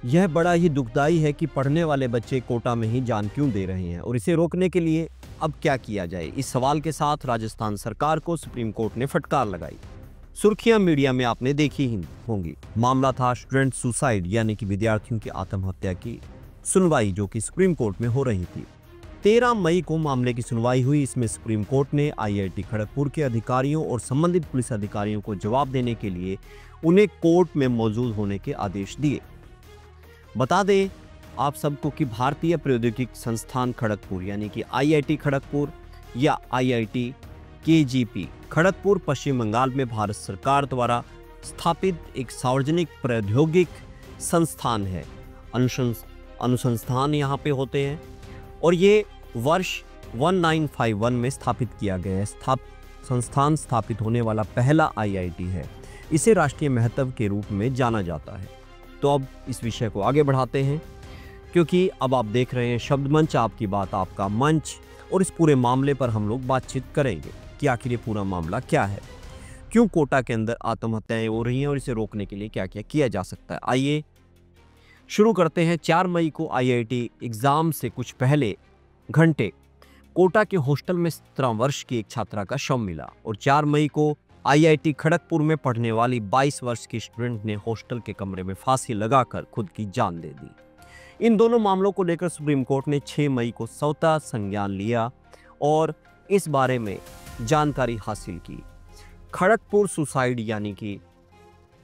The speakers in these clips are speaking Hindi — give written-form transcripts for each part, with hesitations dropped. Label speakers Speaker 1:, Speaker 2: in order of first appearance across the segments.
Speaker 1: यह बड़ा ही दुखदाई है कि पढ़ने वाले बच्चे कोटा में ही जान क्यों दे रहे हैं और इसे रोकने के लिए अब क्या किया जाए। इस सवाल के साथ राजस्थान सरकार को सुप्रीम कोर्ट ने फटकार लगाई। सुर्खियां मीडिया में आपने देखी ही होंगी। मामला था स्टूडेंट सुसाइड यानी कि विद्यार्थियों की आत्महत्या की सुनवाई, जो कि सुप्रीम कोर्ट में हो रही थी। 13 मई को मामले की सुनवाई हुई। इसमें सुप्रीम कोर्ट ने आईआईटी खड़गपुर के अधिकारियों और संबंधित पुलिस अधिकारियों को जवाब देने के लिए उन्हें कोर्ट में मौजूद होने के आदेश दिए। बता दें आप सबको कि भारतीय प्रौद्योगिकी संस्थान खड़गपुर यानी कि आईआईटी खड़गपुर या आईआईटी केजीपी खड़गपुर पश्चिम बंगाल में भारत सरकार द्वारा स्थापित एक सार्वजनिक प्रौद्योगिकी संस्थान है। अनुसंधान यहाँ पे होते हैं और ये वर्ष 1951 में स्थापित किया गया है। संस्थान स्थापित होने वाला पहला आईआईटी है। इसे राष्ट्रीय महत्व के रूप में जाना जाता है। तो अब इस विषय को आगे बढ़ाते हैं, क्योंकि अब आप देख रहे हैं शब्द मंच, आपकी बात आपका मंच, और इस पूरे मामले पर हम लोग बातचीत करेंगे कि आखिर ये पूरा मामला क्या है, क्यों कोटा के अंदर आत्महत्याएं हो रही हैं और इसे रोकने के लिए क्या क्या किया जा सकता है। आइए शुरू करते हैं। 4 मई को आईआईटी एग्जाम से कुछ पहले घंटे कोटा के हॉस्टल में 17 वर्ष की एक छात्रा का शव मिला और 4 मई को आईआईटी खड़गपुर में पढ़ने वाली 22 वर्ष की स्टूडेंट ने हॉस्टल के कमरे में फांसी लगाकर खुद की जान दे दी। इन दोनों मामलों को लेकर सुप्रीम कोर्ट ने 6 मई को स्वतः संज्ञान लिया और इस बारे में जानकारी हासिल की। खड़गपुर सुसाइड यानी कि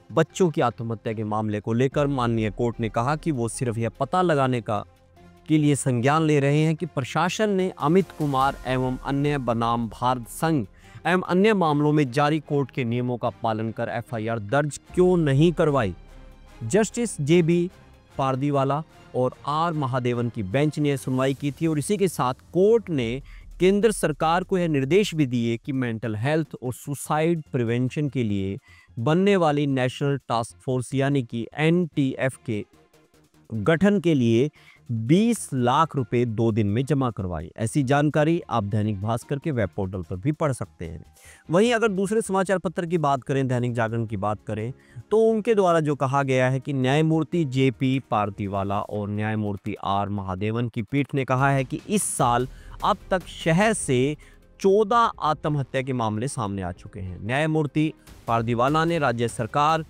Speaker 1: बच्चों की आत्महत्या के मामले को लेकर माननीय कोर्ट ने कहा कि वो सिर्फ यह पता लगाने के लिए संज्ञान ले रहे हैं कि प्रशासन ने अमित कुमार एवं अन्य बनाम भारत संघ एवं अन्य मामलों में जारी कोर्ट के नियमों का पालन कर एफआईआर दर्ज क्यों नहीं करवाई। जस्टिस जेबी पारदीवाला और आर महादेवन की बेंच ने सुनवाई की थी और इसी के साथ कोर्ट ने केंद्र सरकार को यह निर्देश भी दिए कि मेंटल हेल्थ और सुसाइड प्रिवेंशन के लिए बनने वाली नेशनल टास्क फोर्स यानी कि एनटीएफ के गठन के लिए 20 लाख रुपए 2 दिन में जमा करवाई। ऐसी जानकारी आप दैनिक भास्कर के वेब पोर्टल पर भी पढ़ सकते हैं। वहीं अगर दूसरे समाचार पत्र की बात करें, दैनिक जागरण की बात करें, तो उनके द्वारा जो कहा गया है कि न्यायमूर्ति जेपी पारदीवाला और न्यायमूर्ति आर महादेवन की पीठ ने कहा है कि इस साल अब तक शहर से 14 आत्महत्या के मामले सामने आ चुके हैं। न्यायमूर्ति पारदीवाला ने राज्य सरकार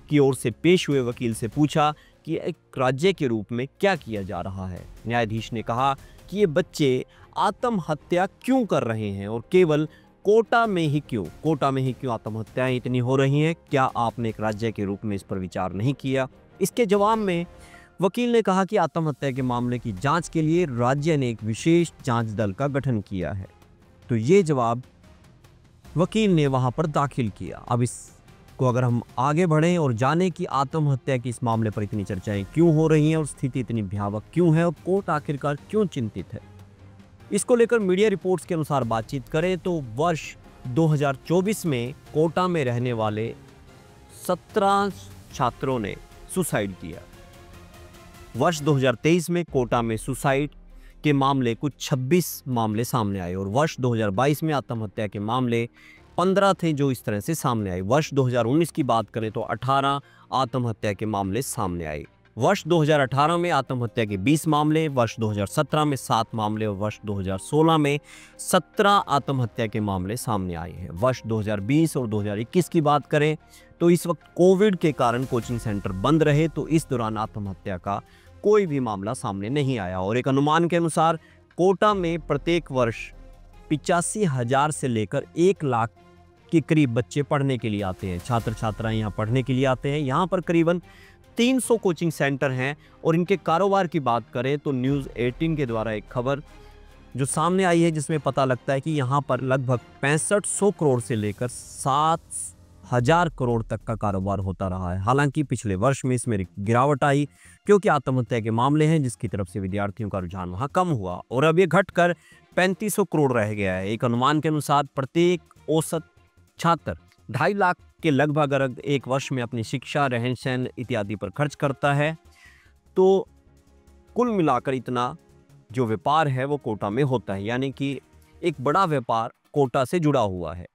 Speaker 1: की ओर से पेश हुए वकील से पूछा कि एक राज्य के रूप में क्या किया जा रहा है। न्यायाधीश ने कहा कि ये बच्चे आत्महत्या क्यों कर रहे हैं और केवल कोटा में ही क्यों आत्महत्याएं इतनी हो रही हैं। क्या आपने एक राज्य के रूप में इस पर विचार नहीं किया। इसके जवाब में वकील ने कहा कि आत्महत्या के मामले की जांच के लिए राज्य ने एक विशेष जांच दल का गठन किया है। तो ये जवाब वकील ने वहां पर दाखिल किया। अब इसको अगर हम आगे बढ़ें और जानें कि आत्महत्या की इस मामले पर इतनी चर्चाएं क्यों हो रही हैं और स्थिति इतनी भयावह क्यों है और कोर्ट आखिरकार क्यों चिंतित है, इसको लेकर मीडिया रिपोर्ट्स के अनुसार बातचीत करें तो वर्ष 2024 में कोटा में रहने वाले 17 छात्रों ने सुसाइड किया। वर्ष 2023 में कोटा में सुसाइड के मामले कुछ 26 मामले सामने आए और वर्ष 2022 में आत्महत्या के मामले 15 थे जो इस तरह से सामने आए। वर्ष 2019 की बात करें तो 18 आत्महत्या के मामले सामने आए। वर्ष 2018 में आत्महत्या के 20 मामले, वर्ष 2017 में 7 मामले और वर्ष 2016 में 17 आत्महत्या के मामले सामने आए हैं। वर्ष 2020 और 2021 की बात करें तो इस वक्त कोविड के कारण कोचिंग सेंटर बंद रहे, तो इस दौरान आत्महत्या का कोई भी मामला सामने नहीं आया। और एक अनुमान के अनुसार कोटा में प्रत्येक वर्ष 85,000 से लेकर 1 लाख के करीब बच्चे पढ़ने के लिए आते हैं, छात्र छात्राएं यहाँ पढ़ने के लिए आते हैं। यहाँ पर करीबन 300 कोचिंग सेंटर हैं और इनके कारोबार की बात करें तो न्यूज़ 18 के द्वारा एक खबर जो सामने आई है जिसमें पता लगता है कि यहाँ पर लगभग 6500 करोड़ से लेकर 7,000 करोड़ तक का कारोबार होता रहा है। हालांकि पिछले वर्ष में इसमें गिरावट आई क्योंकि आत्महत्या के मामले हैं जिसकी तरफ से विद्यार्थियों का रुझान वहाँ कम हुआ और अब ये घटकर 3500 करोड़ रह गया है। एक अनुमान के अनुसार प्रत्येक औसत छात्र 2.5 लाख के लगभग अगर एक वर्ष में अपनी शिक्षा, रहन सहन इत्यादि पर खर्च करता है तो कुल मिलाकर इतना जो व्यापार है वो कोटा में होता है, यानी कि एक बड़ा व्यापार कोटा से जुड़ा हुआ है।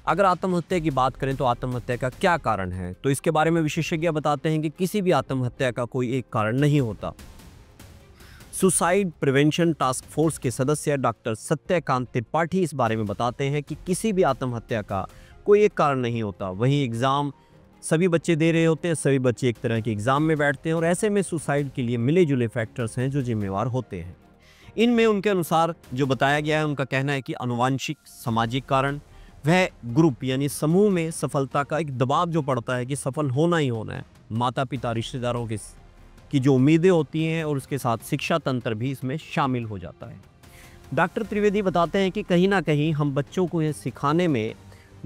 Speaker 1: अगर आत्महत्या की बात करें तो आत्महत्या का क्या कारण है, तो इसके बारे में विशेषज्ञ बताते हैं कि किसी भी आत्महत्या का कोई एक कारण नहीं होता। सुसाइड प्रिवेंशन टास्क फोर्स के सदस्य डॉक्टर सत्यकांत त्रिपाठी इस बारे में बताते हैं कि किसी भी आत्महत्या का कोई एक कारण नहीं होता। वहीं एग्ज़ाम सभी बच्चे दे रहे होते हैं, सभी बच्चे एक तरह के एग्ज़ाम में बैठते हैं और ऐसे में सुसाइड के लिए मिले जुले फैक्टर्स हैं जो जिम्मेवार होते हैं। इनमें उनके अनुसार जो बताया गया है, उनका कहना है कि आनुवांशिक, सामाजिक कारण, वह ग्रुप यानी समूह में सफलता का एक दबाव जो पड़ता है कि सफल होना ही होना है, माता पिता, रिश्तेदारों की जो उम्मीदें होती हैं और उसके साथ शिक्षा तंत्र भी इसमें शामिल हो जाता है। डॉक्टर त्रिवेदी बताते हैं कि कहीं ना कहीं हम बच्चों को यह सिखाने में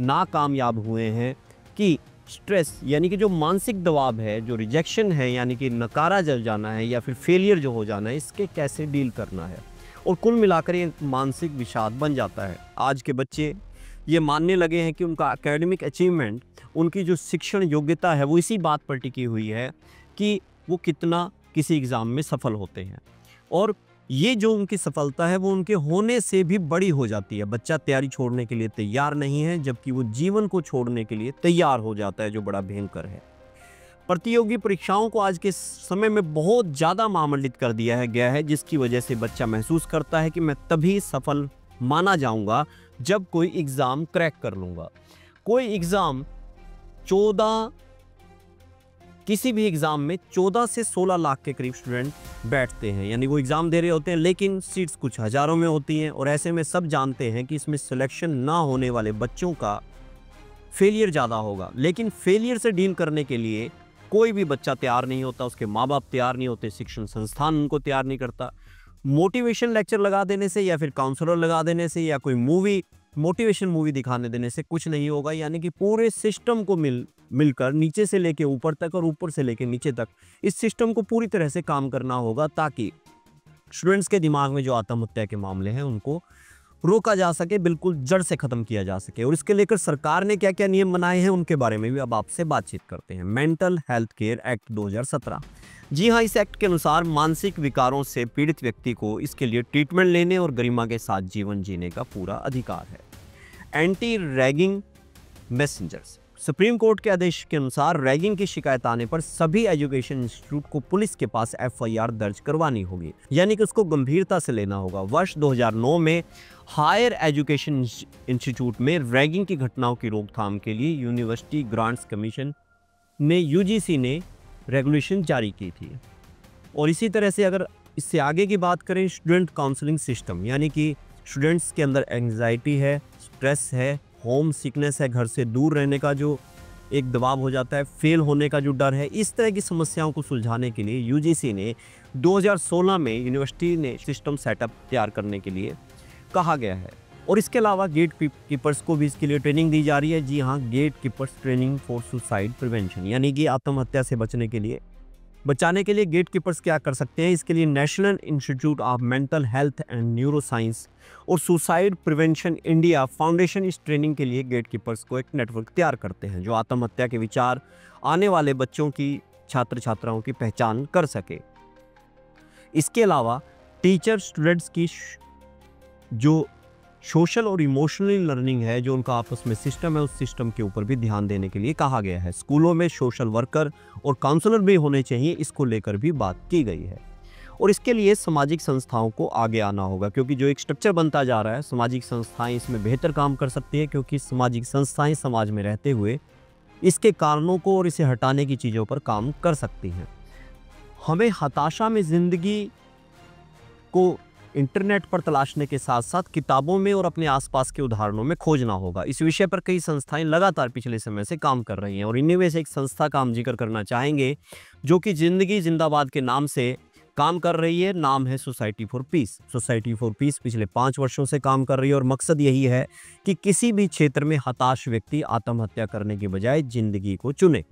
Speaker 1: नाकामयाब हुए हैं कि स्ट्रेस यानी कि जो मानसिक दबाव है, जो रिजेक्शन है यानी कि नकारा जल जाना है या फिर फेलियर जो हो जाना है, इसके कैसे डील करना है, और कुल मिलाकर ये मानसिक विषाद बन जाता है। आज के बच्चे ये मानने लगे हैं कि उनका एकेडमिक अचीवमेंट, उनकी जो शिक्षण योग्यता है वो इसी बात पर टिकी हुई है कि वो कितना किसी एग्ज़ाम में सफल होते हैं, और ये जो उनकी सफलता है वो उनके होने से भी बड़ी हो जाती है। बच्चा तैयारी छोड़ने के लिए तैयार नहीं है, जबकि वो जीवन को छोड़ने के लिए तैयार हो जाता है, जो बड़ा भयंकर है। प्रतियोगी परीक्षाओं को आज के समय में बहुत ज़्यादा मामूलित कर दिया गया है, जिसकी वजह से बच्चा महसूस करता है कि मैं तभी सफल माना जाऊंगा जब कोई एग्ज़ाम क्रैक कर लूँगा। कोई एग्ज़ाम किसी भी एग्ज़ाम में 14 से 16 लाख के करीब स्टूडेंट बैठते हैं, यानी वो एग्ज़ाम दे रहे होते हैं, लेकिन सीट्स कुछ हज़ारों में होती हैं, और ऐसे में सब जानते हैं कि इसमें सिलेक्शन ना होने वाले बच्चों का फेलियर ज़्यादा होगा। लेकिन फेलियर से डील करने के लिए कोई भी बच्चा तैयार नहीं होता, उसके माँ बाप तैयार नहीं होते, शिक्षण संस्थान उनको तैयार नहीं करता। मोटिवेशन लेक्चर लगा देने से या फिर काउंसलर लगा देने से या कोई मोटिवेशन मूवी दिखाने देने से कुछ नहीं होगा। यानी कि पूरे सिस्टम को मिलकर नीचे से लेके ऊपर तक और ऊपर से लेके नीचे तक इस सिस्टम को पूरी तरह से काम करना होगा, ताकि स्टूडेंट्स के दिमाग में जो आत्महत्या के मामले हैं उनको रोका जा सके, बिल्कुल जड़ से ख़त्म किया जा सके। और इसके लेकर सरकार ने क्या क्या नियम बनाए हैं उनके बारे में भी अब आपसे बातचीत करते हैं। Mental health care act 2017। जी हाँ, इस एक्ट के अनुसार मानसिक विकारों से पीड़ित व्यक्ति को इसके लिए ट्रीटमेंट लेने और गरिमा के साथ जीवन जीने का पूरा अधिकार है। Anti ragging messengers. Supreme court के आदेश के अनुसार रैगिंग की शिकायत आने पर सभी एजुकेशन इंस्टीट्यूट को पुलिस के पास एफआईआर दर्ज करवानी होगी, यानी कि उसको गंभीरता से लेना होगा। वर्ष 2009 में हायर एजुकेशन इंस्टीट्यूट में रैगिंग की घटनाओं की रोकथाम के लिए यूनिवर्सिटी ग्रांट्स कमीशन ने यूजीसी ने रेगुलेशन जारी की थी। और इसी तरह से अगर इससे आगे की बात करें, स्टूडेंट काउंसलिंग सिस्टम, यानी कि स्टूडेंट्स के अंदर एंग्जाइटी है, स्ट्रेस है, होम सिकनेस है, घर से दूर रहने का जो एक दबाव हो जाता है, फेल होने का जो डर है, इस तरह की समस्याओं को सुलझाने के लिए यूजीसी ने 2016 में यूनिवर्सिटी ने सिस्टम सेटअप तैयार करने के लिए कहा गया है। और इसके अलावा गेट कीपर्स को भी इसके लिए ट्रेनिंग दी जा रही है। जी हाँ, gatekeepers training for suicide prevention, यानी कि आत्महत्या से बचाने के लिए गेट कीपर्स क्या कर सकते हैं। इसके लिए national institute of mental health and neuro science और सुसाइड प्रिवेंशन इंडिया फाउंडेशन इस ट्रेनिंग के लिए गेट कीपर्स को एक नेटवर्क तैयार करते हैं, जो आत्महत्या के विचार आने वाले बच्चों की, छात्र छात्राओं की पहचान कर सके। इसके अलावा टीचर स्टूडेंट्स की जो सोशल और इमोशनल लर्निंग है, जो उनका आपस में सिस्टम है, उस सिस्टम के ऊपर भी ध्यान देने के लिए कहा गया है। स्कूलों में सोशल वर्कर और काउंसलर भी होने चाहिए, इसको लेकर भी बात की गई है। और इसके लिए सामाजिक संस्थाओं को आगे आना होगा, क्योंकि जो एक स्ट्रक्चर बनता जा रहा है, सामाजिक संस्थाएं इसमें बेहतर काम कर सकती हैं, क्योंकि सामाजिक संस्थाएं समाज में रहते हुए इसके कारणों को और इसे हटाने की चीज़ों पर काम कर सकती हैं। हमें हताशा में ज़िंदगी को इंटरनेट पर तलाशने के साथ साथ किताबों में और अपने आसपास के उदाहरणों में खोजना होगा। इस विषय पर कई संस्थाएं लगातार पिछले समय से काम कर रही हैं, और इन्हीं में से एक संस्था का हम जिक्र करना चाहेंगे, जो कि जिंदगी जिंदाबाद के नाम से काम कर रही है। नाम है society for piece. Society for piece पिछले 5 वर्षों से काम कर रही है, और मकसद यही है कि किसी भी क्षेत्र में हताश व्यक्ति आत्महत्या करने के बजाय जिंदगी को चुने।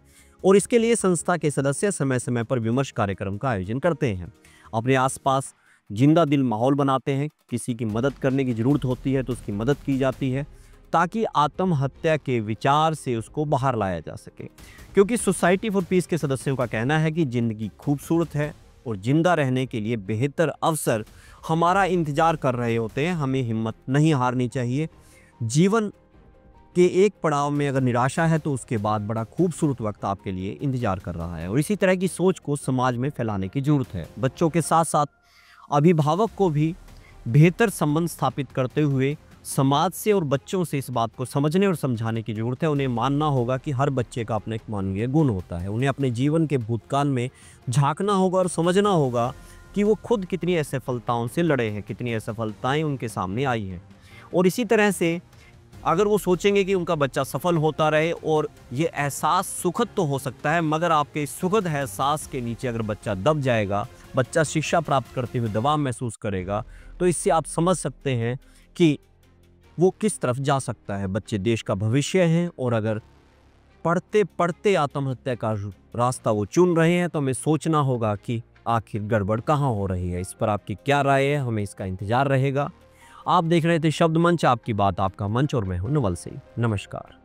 Speaker 1: और इसके लिए संस्था के सदस्य समय समय पर विमर्श कार्यक्रम का आयोजन करते हैं, अपने आसपास जिंदा दिल माहौल बनाते हैं। किसी की मदद करने की ज़रूरत होती है तो उसकी मदद की जाती है, ताकि आत्महत्या के विचार से उसको बाहर लाया जा सके। क्योंकि सोसाइटी फॉर पीस के सदस्यों का कहना है कि ज़िंदगी खूबसूरत है और जिंदा रहने के लिए बेहतर अवसर हमारा इंतज़ार कर रहे होते हैं। हमें हिम्मत नहीं हारनी चाहिए। जीवन कि एक पड़ाव में अगर निराशा है तो उसके बाद बड़ा खूबसूरत वक्त आपके लिए इंतजार कर रहा है। और इसी तरह की सोच को समाज में फैलाने की जरूरत है। बच्चों के साथ साथ अभिभावक को भी बेहतर संबंध स्थापित करते हुए समाज से और बच्चों से इस बात को समझने और समझाने की ज़रूरत है। उन्हें मानना होगा कि हर बच्चे का अपना एक मानवीय गुण होता है। उन्हें अपने जीवन के भूतकाल में झांकना होगा और समझना होगा कि वो खुद कितनी असफलताओं से लड़े हैं, कितनी असफलताएं उनके सामने आई हैं। और इसी तरह से अगर वो सोचेंगे कि उनका बच्चा सफल होता रहे, और ये एहसास सुखद तो हो सकता है, मगर आपके इस सुखद एहसास के नीचे अगर बच्चा दब जाएगा, बच्चा शिक्षा प्राप्त करते हुए दबाव महसूस करेगा, तो इससे आप समझ सकते हैं कि वो किस तरफ जा सकता है। बच्चे देश का भविष्य हैं, और अगर पढ़ते पढ़ते आत्महत्या का रास्ता वो चुन रहे हैं तो हमें सोचना होगा कि आखिर गड़बड़ कहाँ हो रही है। इस पर आपकी क्या राय है, हमें इसका इंतजार रहेगा। आप देख रहे थे शब्द मंच, आपकी बात आपका मंच, और मैं हूं नवल सिंह। नमस्कार।